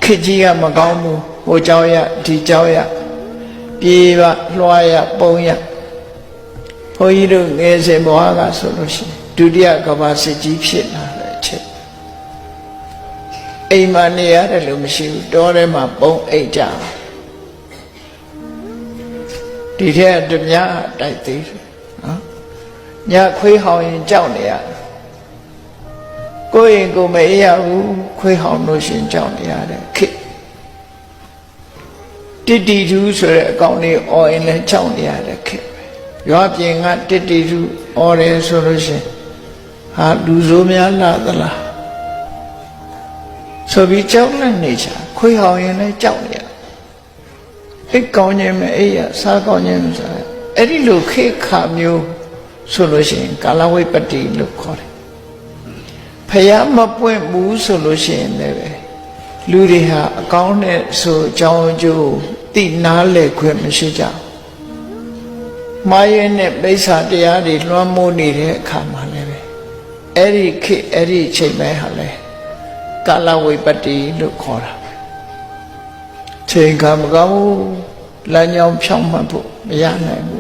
ခေကြီးကမကောင်းဘူးဟိုကြောင်းရဒီကြောင်းရပြေးပါလွှားရပုံရဘုန်းကြီးတို့ငယ်စဉ်ဘဝကဆိုလို့ရှိရင်ဒုတိယကမ္ဘာစစ်ကြီးဖြစ်လာတဲ့အချိန်အိမ်မှာနေရတယ်လို့မရှိဘူးတောထဲမှာပုံအိတ်ကြဒီထက်တပြားတိုက်သေးတယ်နော်ညခွေးဟောင်ရင်ကြောက်နေရကိုယ်ရင်ကိုမအေးရဘူးခွေးဟောင်လို့ရှင်ကြောက်နေရတဲ့ခေတစ်တီတူဆိုတဲ့အကောင်လေးအော်ရင်လည်းကြောက်နေရတဲ့ခေရွာပြင်ကတစ်တီတူအော်တယ်ဆိုလို့ရှင်ဟာလူဆိုးများလာသလားဆိုပြီးကြောက်လည်းနေချာခွေးဟောင်ရင်လည်းကြောက်နေရအိတ်ကောင်းခြင်းမအေးရစားကောင်းခြင်းမစားအဲ့ဒီလိုခေခါမျိုးဆိုလို့ရှိရင်ကာလဝိပတ္တိလို့ခေါ်တယ်ဖယားမပွင့်ဘူးဆိုလို့ရှိရင်လည်းလူတွေဟာအကောင်းနဲ့ဆိုအကြောင်းအကျိုးသိနာလဲခွင့်မရှိကြဘူးမာရဲနဲ့ပိဿာတရားတွေလွှမ်းမိုးနေတဲ့အခါမှာလည်းပဲအဲ့ဒီခေအဲ့ဒီချိန်ပိုင်းဟာလဲကာလဝိပတ္တိလို့ခေါ်တာချိန်ခါမကောင်းဘူးလမ်းကြောင်းဖြောင့်မှတ်ဖို့မရနိုင်ဘူး